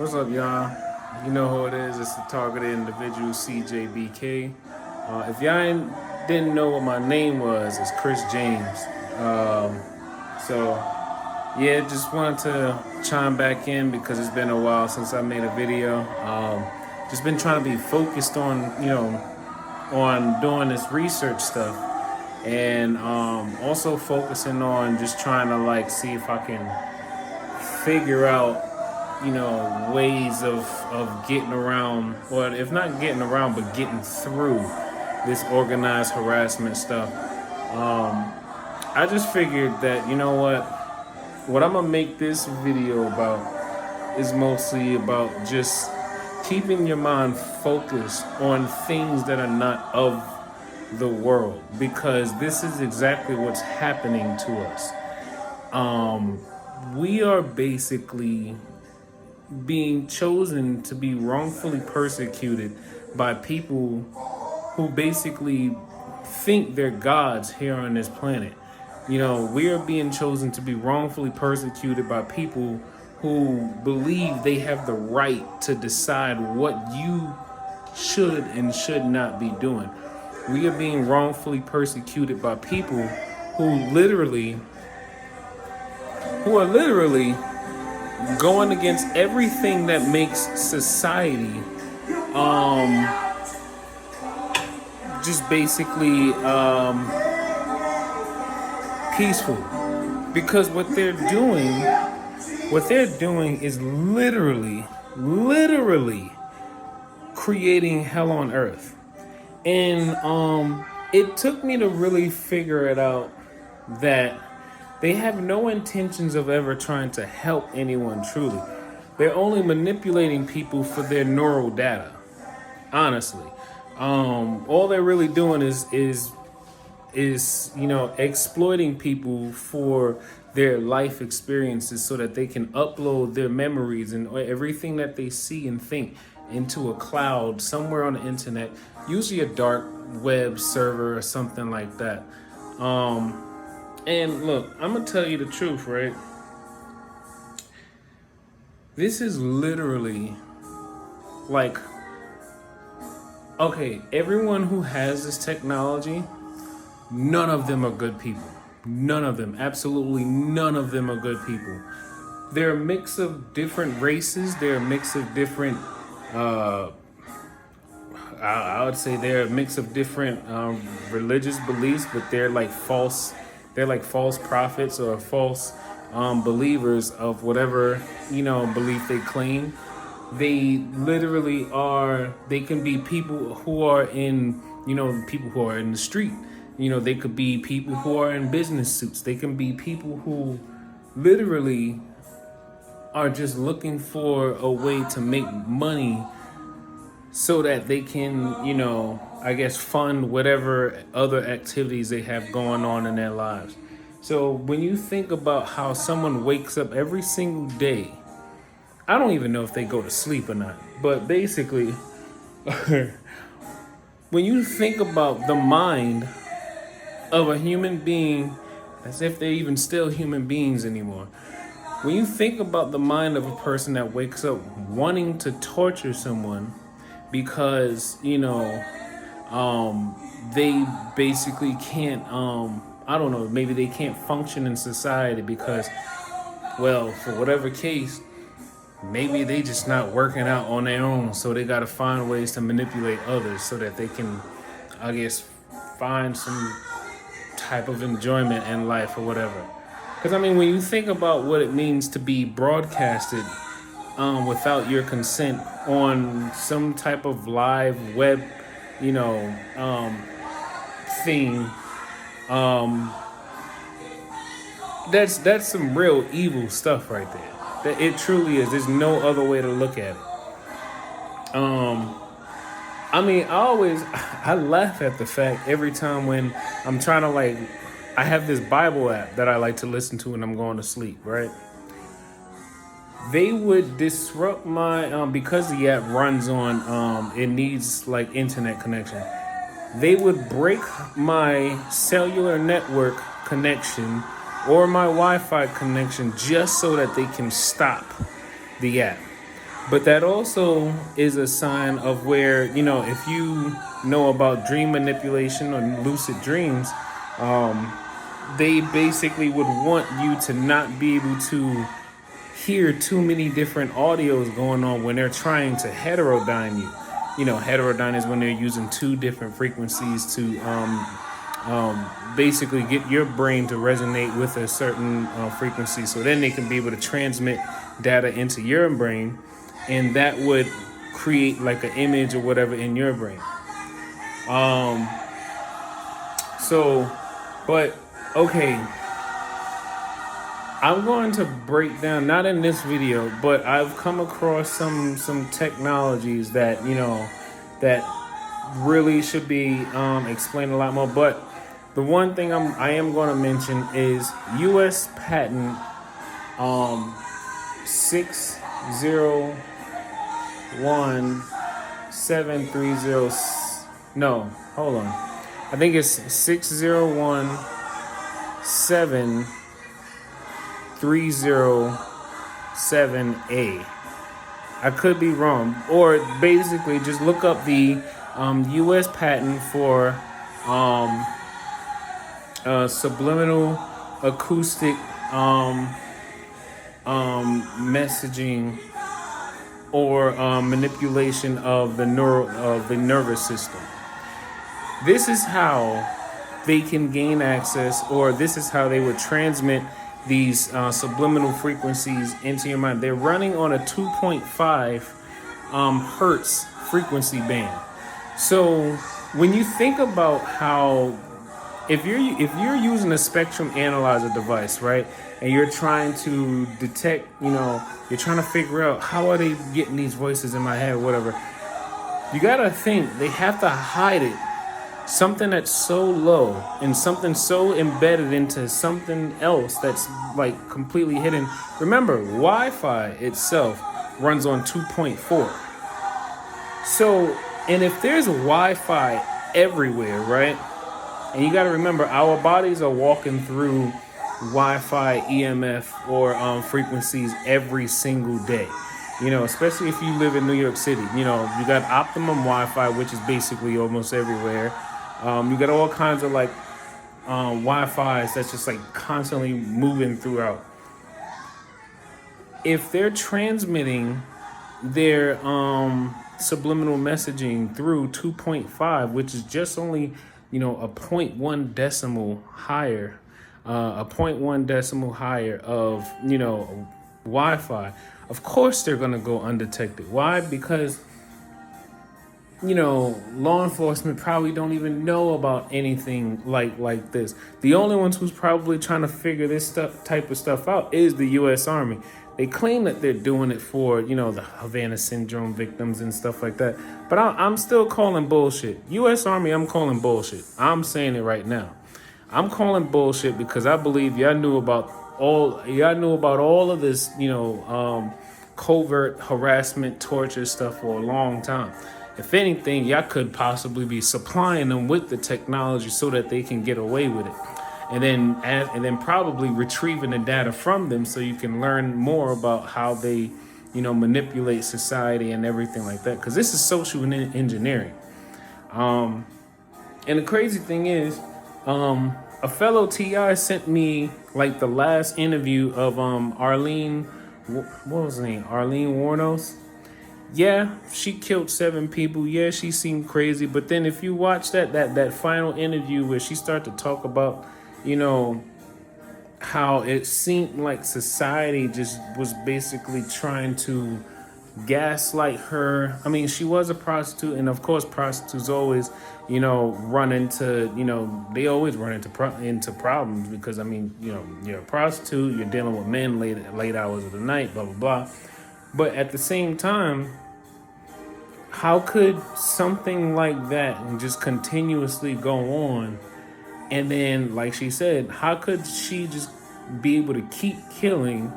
What's up, y'all? You know who it is. It's the targeted individual, CJBK. If y'all didn't know what my name was, it's Chris James. So, yeah, just wanted to chime back in because it's been a while since I made a video. Just been trying to be focused on doing this research stuff, and also focusing on just trying to see if I can figure out ways of getting around, or if not getting around, but getting through this organized harassment stuff. I just figured that, what I'm gonna make this video about is mostly about just keeping your mind focused on things that are not of the world, because this is exactly what's happening to us. We are basically being chosen to be wrongfully persecuted by people who basically think they're gods here on this planet. We are being chosen to be wrongfully persecuted by people who believe they have the right to decide what you should and should not be doing. We are being wrongfully persecuted by people who are literally going against everything that makes society just basically peaceful, because what they're doing is literally creating hell on earth. And it took me to really figure it out that they have no intentions of ever trying to help anyone truly. They're only manipulating people for their neural data. Honestly, all they're really doing is exploiting people for their life experiences, so that they can upload their memories and everything that they see and think into a cloud somewhere on the internet, usually a dark web server or something like that. And look, I'm gonna tell you the truth, right? This is literally okay, everyone who has this technology, none of them are good people. None of them, absolutely none of them are good people. They're a mix of different races. They're a mix of different, I would say they're a mix of different religious beliefs, but they're like false prophets or false believers of whatever belief they claim. They literally are. They can be people who are in the street. They could be people who are in business suits. They can be people who literally are just looking for a way to make money, so that they can, fund whatever other activities they have going on in their lives. So when you think about how someone wakes up every single day, I don't even know if they go to sleep or not, but basically, when you think about the mind of a human being, as if they're even still human beings anymore, when you think about the mind of a person that wakes up wanting to torture someone because, they basically can't, I don't know, maybe they can't function in society because, well, for whatever case, maybe they just not working out on their own. So they got to find ways to manipulate others so that they can, find some type of enjoyment in life or whatever. Because, when you think about what it means to be broadcasted without your consent on some type of live web, thing, that's some real evil stuff right there. That it truly is. There's no other way to look at it. I laugh at the fact every time when I'm trying to I have this Bible app that I like to listen to when I'm going to sleep, right? They would disrupt my, because the app runs on, it needs internet connection. They would break my cellular network connection or my Wi-Fi connection just so that they can stop the app. But that also is a sign of where, if you know about dream manipulation or lucid dreams, they basically would want you to not be able to hear too many different audios going on when they're trying to heterodyne you. Heterodyne is when they're using two different frequencies to basically get your brain to resonate with a certain frequency. So then they can be able to transmit data into your brain, and that would create like an image or whatever in your brain. But okay, I'm going to break down, not in this video, but I've come across some technologies that that really should be explained a lot more. But the one thing I am going to mention is U.S. patent 601730. No, hold on. I think it's 601730.307A. I could be wrong. Or basically just look up the U.S. patent for subliminal acoustic messaging or manipulation of the nervous system. This is how they can gain access, or this is how they would transmit these subliminal frequencies into your mind. They're running on a 2.5 hertz frequency band. So when you think about how, if you're using a spectrum analyzer device, right, and you're trying to detect, you're trying to figure out how are they getting these voices in my head, whatever, you gotta think they have to hide it. Something that's so low and something so embedded into something else that's like completely hidden. Remember, Wi-Fi itself runs on 2.4. So, and if there's Wi-Fi everywhere, right? And you got to remember, our bodies are walking through Wi-Fi, EMF, or frequencies every single day. Especially if you live in New York City. You got optimum Wi-Fi, which is basically almost everywhere. You got all kinds of like Wi-Fi's that's just like constantly moving throughout. If they're transmitting their subliminal messaging through 2.5, which is just only a 0.1 decimal higher, a 0.1 decimal higher of Wi-Fi, of course they're gonna go undetected. Why? Because law enforcement probably don't even know about anything like this. The only ones who's probably trying to figure this type of stuff out is the U.S. Army. They claim that they're doing it for, the Havana Syndrome victims and stuff like that. But I'm still calling bullshit. U.S. Army, I'm calling bullshit. I'm saying it right now. I'm calling bullshit because I believe y'all knew about all of this, covert harassment, torture stuff for a long time. If anything, y'all could possibly be supplying them with the technology so that they can get away with it. And then probably retrieving the data from them so you can learn more about how they, manipulate society and everything like that. Because this is social engineering. And the crazy thing is, a fellow TI sent me like the last interview of Arlene, what was her name? Arlene Warnos. Yeah, she killed 7 people. Yeah, she seemed crazy. But then if you watch that final interview where she started to talk about, how it seemed like society just was basically trying to gaslight her. I mean, she was a prostitute, and of course prostitutes always, run into, they always run into problems because, I mean, you're a prostitute, you're dealing with men late hours of the night, blah, blah, blah. But at the same time, how could something like that just continuously go on? And then, like she said, how could she just be able to keep killing?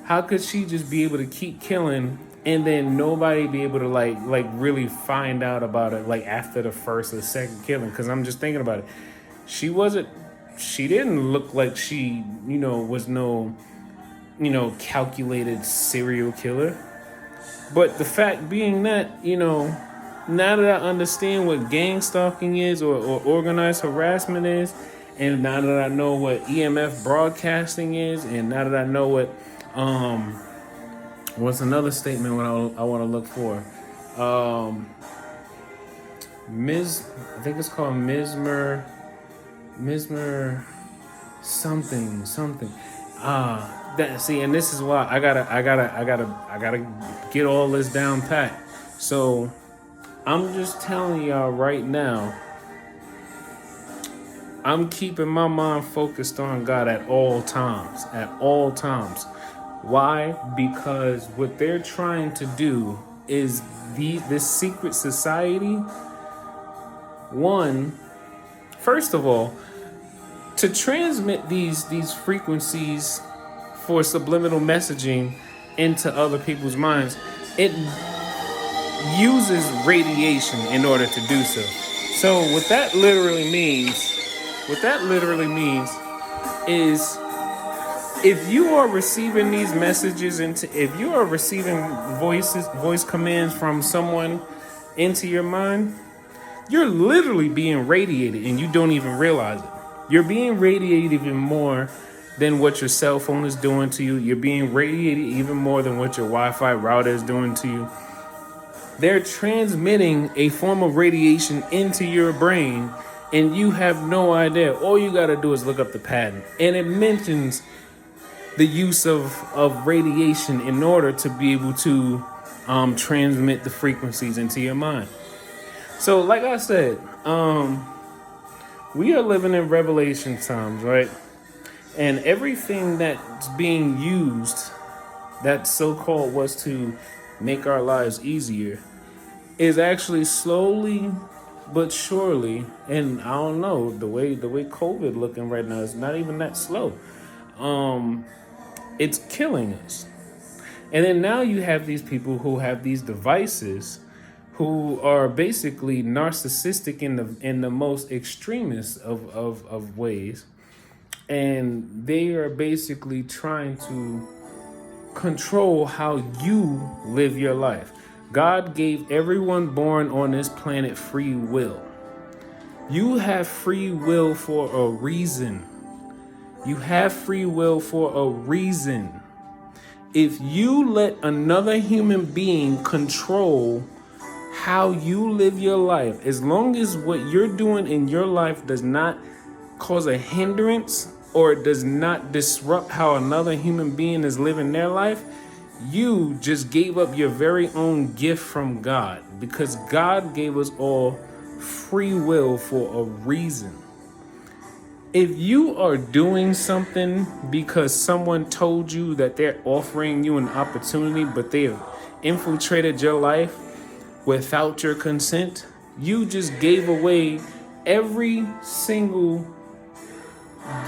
How could she just be able to keep killing and then nobody be able to like really find out about it like after the first or second killing? Because I'm just thinking about it. She didn't look like she, was no calculated serial killer. But the fact being that, now that I understand what gang stalking is or organized harassment is, and now that I know what EMF broadcasting is, and now that I know what's another statement I want to look for? I think it's called Mismer something. And this is why I gotta get all this down pat. So I'm just telling y'all right now, I'm keeping my mind focused on God at all times. Why? Because what they're trying to do is this secret society. First of all, to transmit these frequencies for subliminal messaging into other people's minds, it uses radiation in order to do so. So what that literally means is, if you are receiving these messages if you are receiving voice commands from someone into your mind, you're literally being radiated and you don't even realize it. You're being radiated even more than what your cell phone is doing to you. You're being radiated even more than what your Wi-Fi router is doing to you. They're transmitting a form of radiation into your brain, and you have no idea. All you got to do is look up the patent, and it mentions the use of radiation in order to be able to transmit the frequencies into your mind. So like I said, we are living in revelation times, right? And everything that's being used, that so-called was to make our lives easier, is actually slowly but surely, and I don't know, the way COVID looking right now is not even that slow. It's killing us. And then now you have these people who have these devices who are basically narcissistic in the most extremist of ways. And they are basically trying to control how you live your life. God gave everyone born on this planet free will. You have free will for a reason. If you let another human being control how you live your life, as long as what you're doing in your life does not cause a hindrance or does not disrupt how another human being is living their life, you just gave up your very own gift from God, because God gave us all free will for a reason. If you are doing something because someone told you that they're offering you an opportunity, but they have infiltrated your life without your consent, you just gave away every single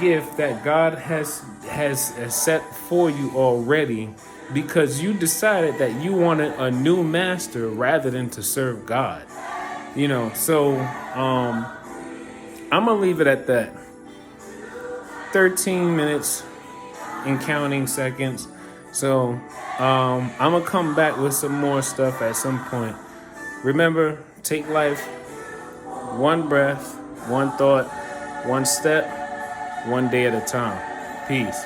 gift that God has set for you already, because you decided that you wanted a new master rather than to serve God. So I'm gonna leave it at that. 13 minutes and counting seconds. So I'm gonna come back with some more stuff at some point. Remember, take life one breath, one thought, one step, one day at a time. Peace.